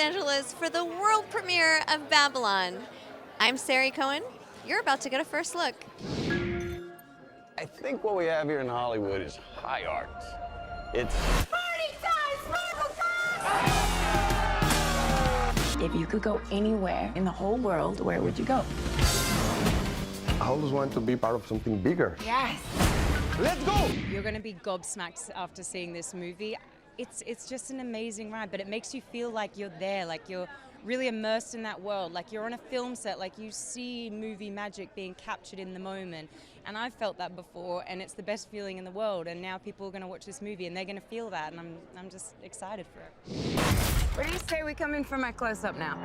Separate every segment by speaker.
Speaker 1: Angeles for the world premiere of Babylon. I'm Sari Cohen. You're about to get a first look.
Speaker 2: I think what we have here in Hollywood is high art. It's
Speaker 3: party time, sparkle time!
Speaker 4: If you could go anywhere in the whole world, where would you go?
Speaker 5: I always want to be part of something bigger.
Speaker 3: Yes.
Speaker 2: let's go!
Speaker 6: You're going to be gobsmacked after seeing this movie. It's just an amazing ride, but it makes you feel like you're there, like you're really immersed in that world, like you're on a film set, like you see movie magic being captured in the moment. And I've felt that before, and it's the best feeling in the world. And now people are going to watch this movie, and they're going to feel that, and I'm just excited for it.
Speaker 4: Where do you say we come in for my close-up now?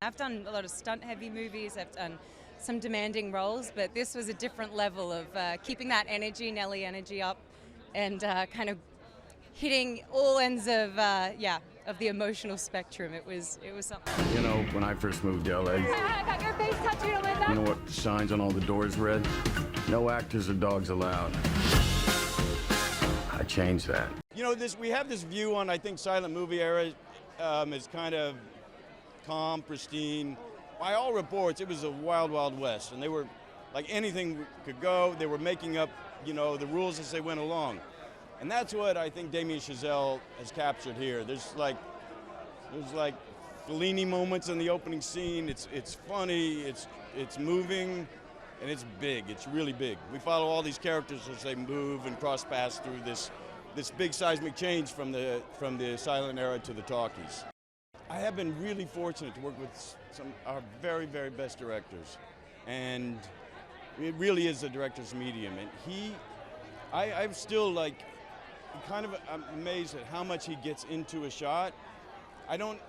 Speaker 6: I've done a lot of stunt-heavy movies, I've done some demanding roles, but this was a different level of keeping that energy, Nelly energy up, and kind of hitting all ends of the emotional spectrum. It was something.
Speaker 7: You know, when I first moved to LA,
Speaker 3: I got your face tattooed on my back.
Speaker 7: you know what signs on all the doors read? No actors or dogs allowed. I changed that.
Speaker 8: You know, we have this view on, I think, silent movie era as kind of calm, pristine. By all reports, it was a wild, wild west, and they were like anything could go. They were making up, you know, the rules as they went along, and that's what I think Damien Chazelle has captured here. There's like Fellini moments in the opening scene. It's funny, it's moving, and it's big. It's really big. We follow all these characters as they move and cross paths through this big seismic change from the silent era to the talkies. I have been really fortunate to work with some of our very, very best directors, and it really is a director's medium. And I'm still like, I'm amazed at how much he gets into a shot. I don't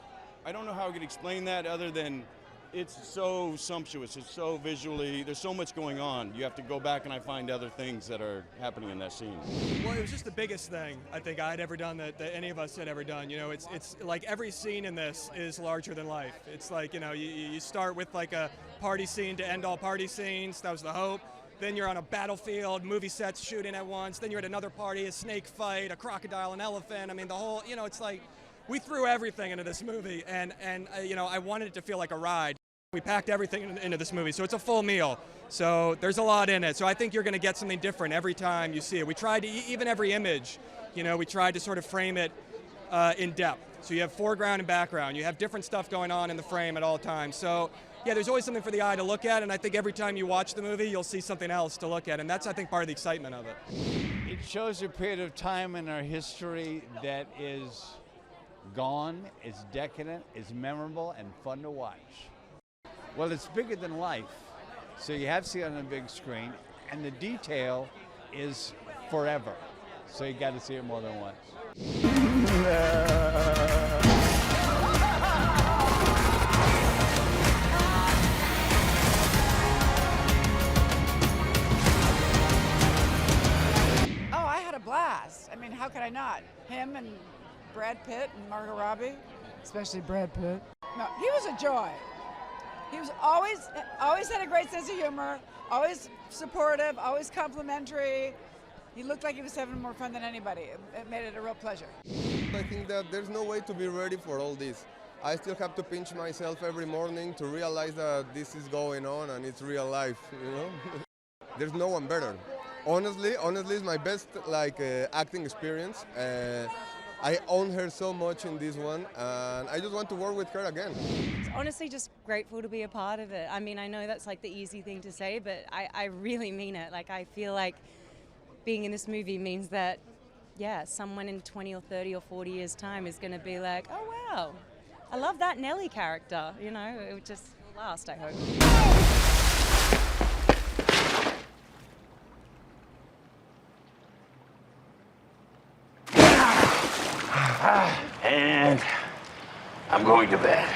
Speaker 8: know how I could explain that other than it's so sumptuous. It's so visually. There's so much going on. You have to go back and I find other things that are happening in that scene.
Speaker 9: Well, it was just the biggest thing I think I had ever done that any of us had ever done. You know, it's like every scene in this is larger than life. It's like, you know, you start with like a party scene to end all party scenes. That was the hope. Then you're on a battlefield, movie sets shooting at once. Then you're at another party, a snake fight, a crocodile, an elephant. I mean, the whole, you know, it's like we threw everything into this movie, and you know, I wanted it to feel like a ride. We packed everything into this movie, so it's a full meal. So there's a lot in it. So I think you're going to get something different every time you see it. We tried to, even every image, you know, we tried to sort of frame it in depth. So you have foreground and background. You have different stuff going on in the frame at all times. So yeah, there's always something for the eye to look at, and I think every time you watch the movie, you'll see something else to look at, and that's, I think, part of the excitement of it.
Speaker 10: It shows a period of time in our history that is gone, is decadent, is memorable, and fun to watch. Well, it's bigger than life, so you have to see it on a big screen, and the detail is forever, so you got to see it more than once.
Speaker 11: Oh, I had a blast. I mean, how could I not? Him and Brad Pitt and Margot Robbie.
Speaker 12: Especially Brad Pitt.
Speaker 11: No, he was a joy. He was always had a great sense of humor, always supportive, always complimentary. He looked like he was having more fun than anybody. It made it a real pleasure.
Speaker 5: I think that there's no way to be ready for all this. I still have to pinch myself every morning to realize that this is going on and it's real life, you know? There's no one better. Honestly, it's my best acting experience. I own her so much in this one, and I just want to work with her again.
Speaker 6: Honestly, just grateful to be a part of it. I mean, I know that's like the easy thing to say, but I really mean it. Like, I feel like being in this movie means that, yeah, someone in 20 or 30 or 40 years' time is going to be like, oh, wow, I love that Nelly character. You know, it would just last, I hope.
Speaker 2: And I'm going to bed.